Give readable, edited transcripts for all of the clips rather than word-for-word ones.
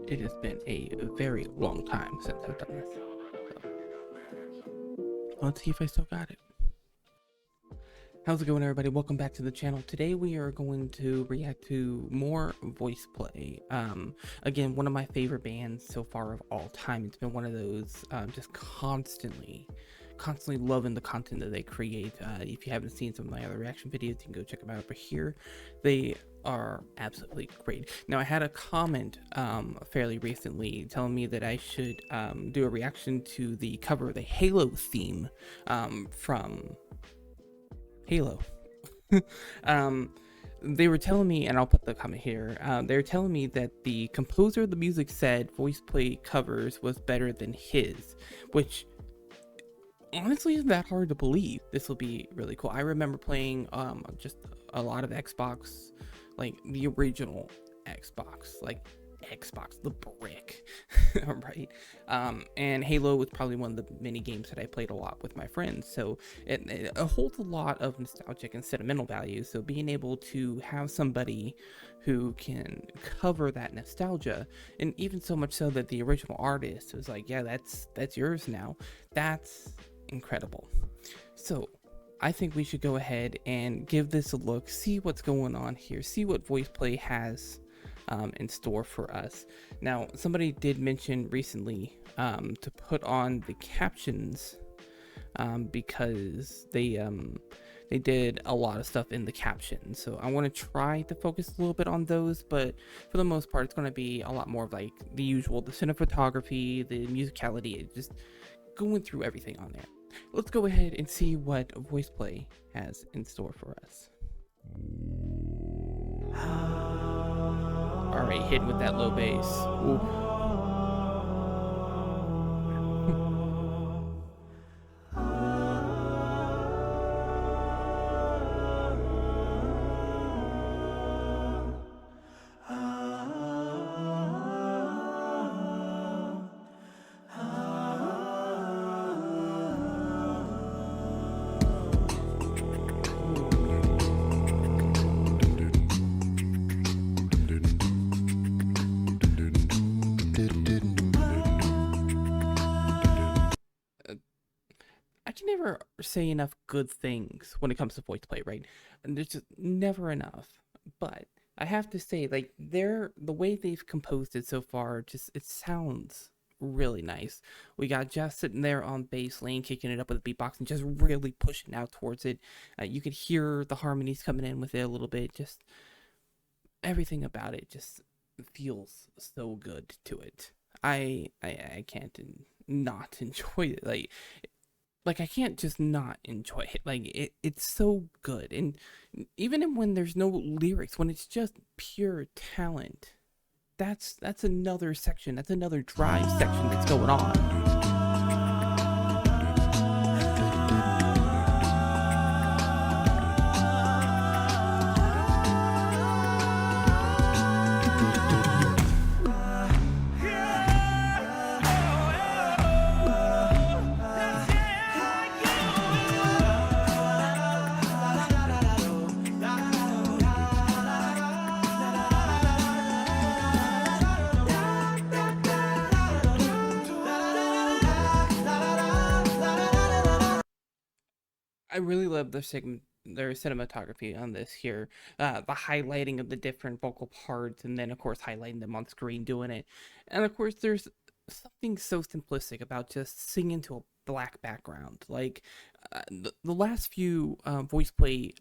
It has been a very long time since I've done this. So, let's see if I still got it. How's it going, everybody? Welcome back to the channel. Today we are going to react to more VoicePlay. Again, one of my favorite bands so far of all time. It's been one of those just constantly loving the content that they create. If you haven't seen some of my other reaction videos, you can go check them out over here. They are absolutely great. Now, I had a comment fairly recently telling me that I should do a reaction to the cover of the Halo theme from Halo. They were telling me, and I'll put the comment here, they were telling me that the composer of the music said VoicePlay covers was better than his, which honestly isn't that hard to believe. This will be really cool. I remember playing just a lot of Xbox, like the original Xbox, like Xbox, the brick, right? And Halo was probably one of the many games that I played a lot with my friends, so it holds a lot of nostalgic and sentimental value. So being able to have somebody who can cover that nostalgia, and even so much so that the original artist was like, yeah, that's yours now, that's incredible. So I think we should go ahead and give this a look, see what's going on here, see what VoicePlay has in store for us. Now, somebody did mention recently to put on the captions because they did a lot of stuff in the captions. So I want to try to focus a little bit on those, but for the most part, it's going to be a lot more of like the usual, the cinematography, the musicality, just going through everything on there. Let's go ahead and see what VoicePlay has in store for us. All right, hitting with that low bass. Ooh. I can never say enough good things when it comes to VoicePlay, right? And there's just never enough. But I have to say, like, the way they've composed it so far, just it sounds really nice. We got Jeff sitting there on bass lane, kicking it up with a beatbox and just really pushing out towards it. You could hear the harmonies coming in with it a little bit. Just everything about it just feels so good to it. I can't not enjoy it. Like I can't just not enjoy it. Like it's so good. And even when there's no lyrics, when it's just pure talent, that's another section, that's another drive section that's going on. I really love their cinematography on this here. The highlighting of the different vocal parts, and then of course highlighting them on screen doing it. And of course there's something so simplistic about just singing to a black background. Like the last few VoicePlay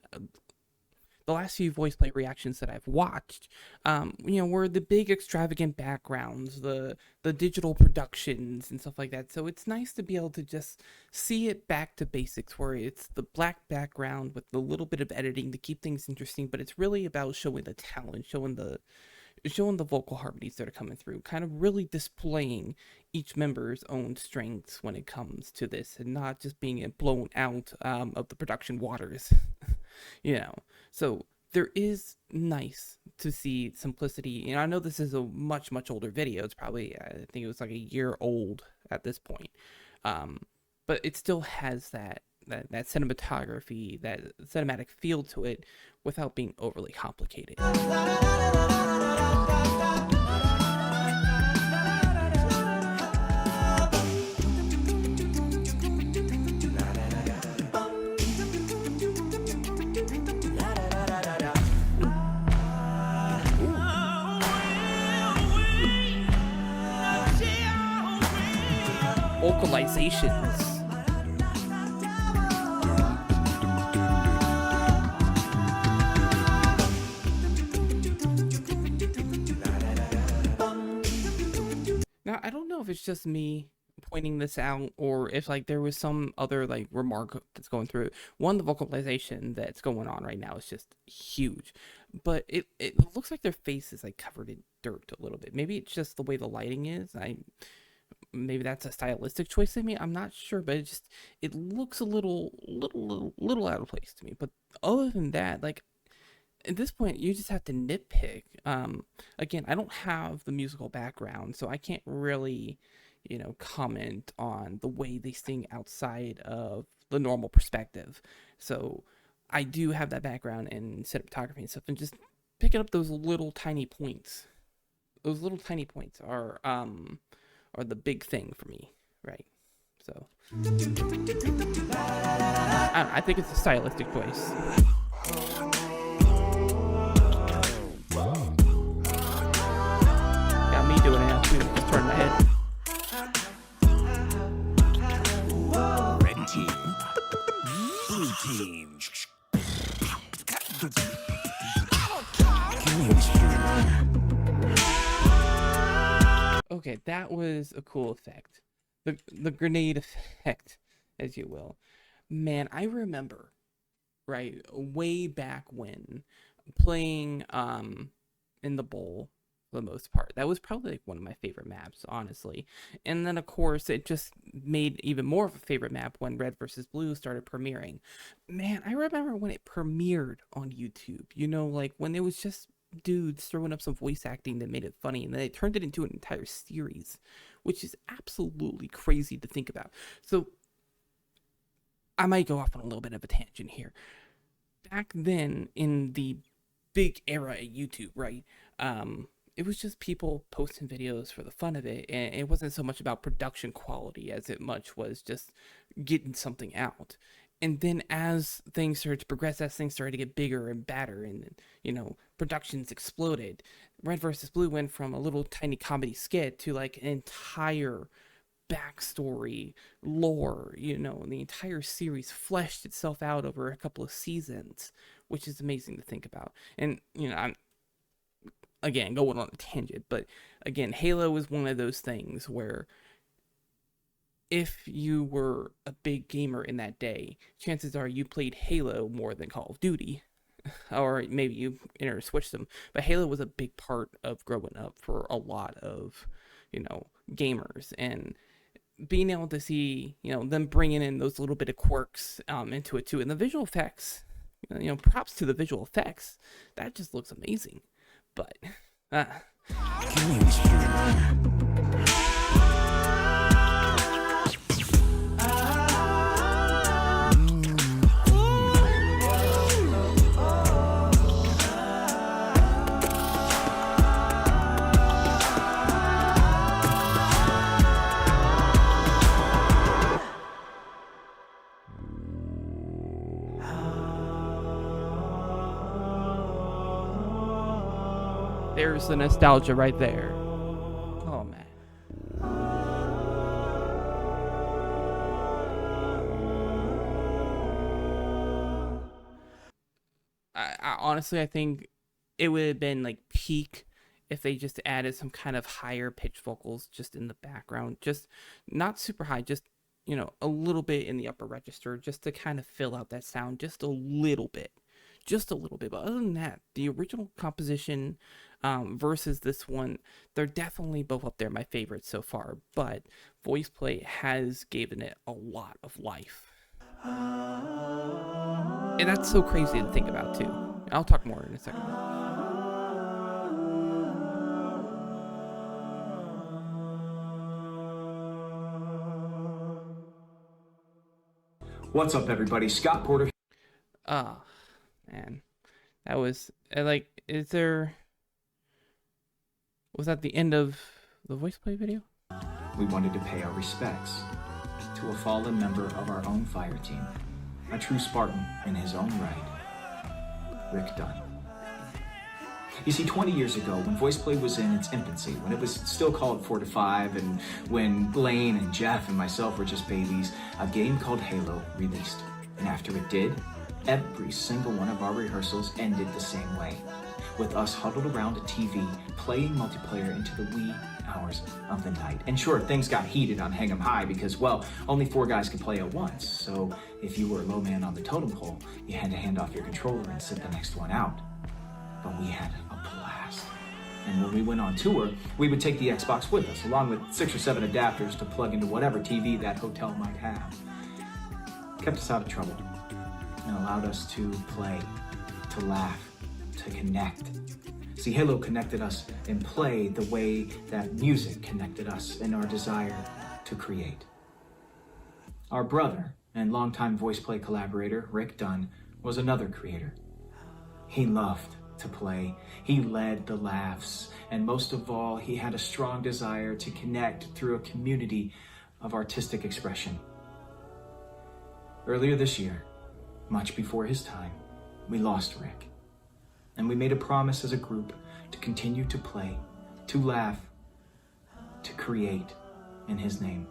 reactions that I've watched, were the big extravagant backgrounds, the digital productions and stuff like that. So it's nice to be able to just see it back to basics, where it's the black background with a little bit of editing to keep things interesting, but it's really about showing the talent, showing the vocal harmonies that are coming through, kind of really displaying each member's own strengths when it comes to this, and not just being blown out of the production waters. So there is nice to see simplicity. And I know this is a much older video. It's probably, I think it was like a year old at this point, but it still has that cinematography, that cinematic feel to it, without being overly complicated. vocalizations. Now, I don't know if it's just me pointing this out or if like there was some other like remark that's going through it. One, the vocalization that's going on right now is just huge, but it looks like their face is like covered in dirt a little bit. Maybe it's just the way the lighting is. Maybe that's a stylistic choice in me. I'm not sure, but it looks a little out of place to me. But other than that, like at this point, you just have to nitpick. Again, I don't have the musical background, so I can't really, comment on the way they sing outside of the normal perspective. So I do have that background in cinematography and stuff, and just picking up those little tiny points. Those little tiny points are the big thing for me, right? So I think it's a stylistic choice. Got me doing it now too. Just turn my head. Red team, blue team. Okay, that was a cool effect. The grenade effect, as you will. Man, I remember, right, way back when playing in the bowl for the most part. That was probably like one of my favorite maps, honestly. And then of course it just made even more of a favorite map when Red versus Blue started premiering. Man, I remember when it premiered on YouTube, like when it was just dudes throwing up some voice acting that made it funny, and then they turned it into an entire series, which is absolutely crazy to think about. So I might go off on a little bit of a tangent here. Back then in the big era at YouTube, right? It was just people posting videos for the fun of it, and it wasn't so much about production quality as it much was just getting something out. And then as things started to progress, as things started to get bigger and badder, and productions exploded, Red versus Blue went from a little tiny comedy skit to like an entire backstory, lore, and the entire series fleshed itself out over a couple of seasons, which is amazing to think about. And I'm again going on a tangent, but again, Halo is one of those things where if you were a big gamer in that day, chances are you played Halo more than Call of Duty, or maybe you interswitched them. But Halo was a big part of growing up for a lot of gamers, and being able to see them bringing in those little bit of quirks into it too, and the visual effects, props to the visual effects, that just looks amazing. But there's the nostalgia right there. Oh man. I honestly, I think it would have been like peak if they just added some kind of higher pitch vocals just in the background, just not super high, just a little bit in the upper register, just to kind of fill out that sound just a little bit. But other than that, the original composition versus this one, they're definitely both up there, my favorites so far, but VoicePlay has given it a lot of life. And that's so crazy to think about too. I'll talk more in a second. What's up, everybody? Scott Porter. Man, that was was that the end of the VoicePlay video? We wanted to pay our respects to a fallen member of our own fire team, a true Spartan in his own right, Rick Dunn. You see, 20 years ago, when VoicePlay was in its infancy, when it was still called 4 to 5, and when Lane and Jeff and myself were just babies, a game called Halo released. And after it did, every single one of our rehearsals ended the same way, with us huddled around a TV playing multiplayer into the wee hours of the night. And sure, things got heated on Hang 'em High because, well, only 4 guys could play at once. So if you were a low man on the totem pole, you had to hand off your controller and sit the next one out. But we had a blast. And when we went on tour, we would take the Xbox with us, along with 6 or 7 adapters to plug into whatever TV that hotel might have. Kept us out of trouble and allowed us to play, to laugh, to connect. See, Halo connected us in play the way that music connected us in our desire to create. Our brother and longtime VoicePlay collaborator, Rick Dunn, was another creator. He loved to play, he led the laughs, and most of all, he had a strong desire to connect through a community of artistic expression. Earlier this year, much before his time, we lost Rick. And we made a promise as a group to continue to play, to laugh, to create in his name.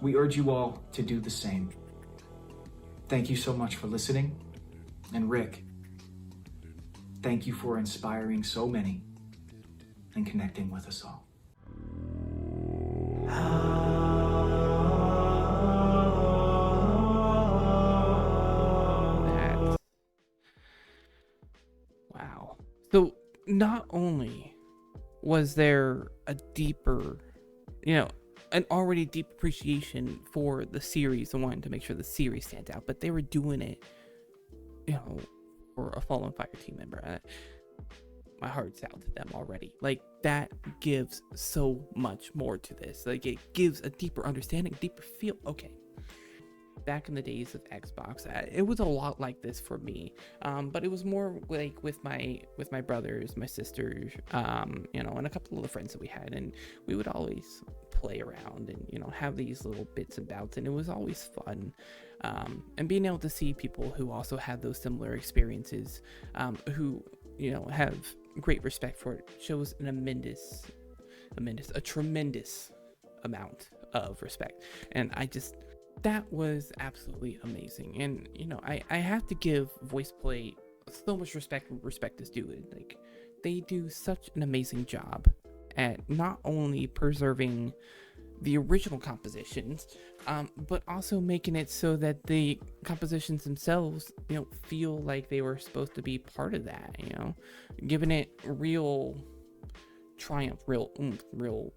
We urge you all to do the same. Thank you so much for listening. And Rick, thank you for inspiring so many and connecting with us all. Wow. So not only was there a deeper, an already deep appreciation for the series and wanting to make sure the series stands out, but they were doing it, for a fallen fire team member. My heart's out to them already. Like, that gives so much more to this. Like, it gives a deeper understanding, deeper feel. Okay. Back in the days of Xbox, it was a lot like this for me, but it was more like with my brothers, my sisters, and a couple of the friends that we had, and we would always play around and have these little bits and bouts, and it was always fun. And being able to see people who also had those similar experiences, who have great respect for it, shows a tremendous amount of respect. And that was absolutely amazing. And I have to give VoicePlay so much respect when respect is due. Like, they do such an amazing job at not only preserving the original compositions, but also making it so that the compositions themselves feel like they were supposed to be part of that, giving it real triumph, real oomph, real.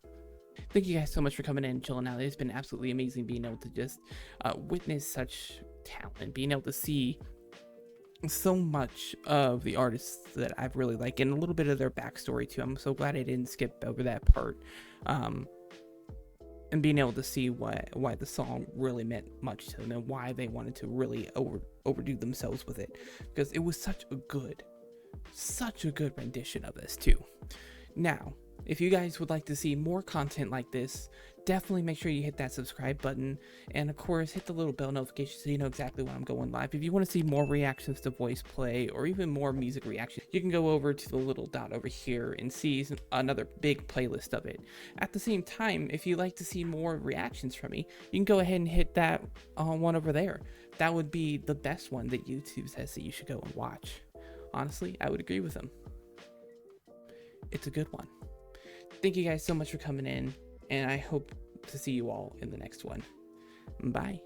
Thank you guys so much for coming in and chilling out. It's been absolutely amazing being able to just witness such talent, being able to see so much of the artists that I've really liked and a little bit of their backstory too. I'm so glad I didn't skip over that part, and being able to see why the song really meant much to them and why they wanted to really overdo themselves with it, because it was such a good rendition of this too. Now, if you guys would like to see more content like this, definitely make sure you hit that subscribe button, and of course hit the little bell notification so you know exactly when I'm going live. If you want to see more reactions to VoicePlay or even more music reactions, you can go over to the little dot over here and see another big playlist of it. At the same time, if you'd like to see more reactions from me, you can go ahead and hit that one over there. That would be the best one that YouTube says that you should go and watch. Honestly, I would agree with them. It's a good one. Thank you guys so much for coming in, and I hope to see you all in the next one. Bye.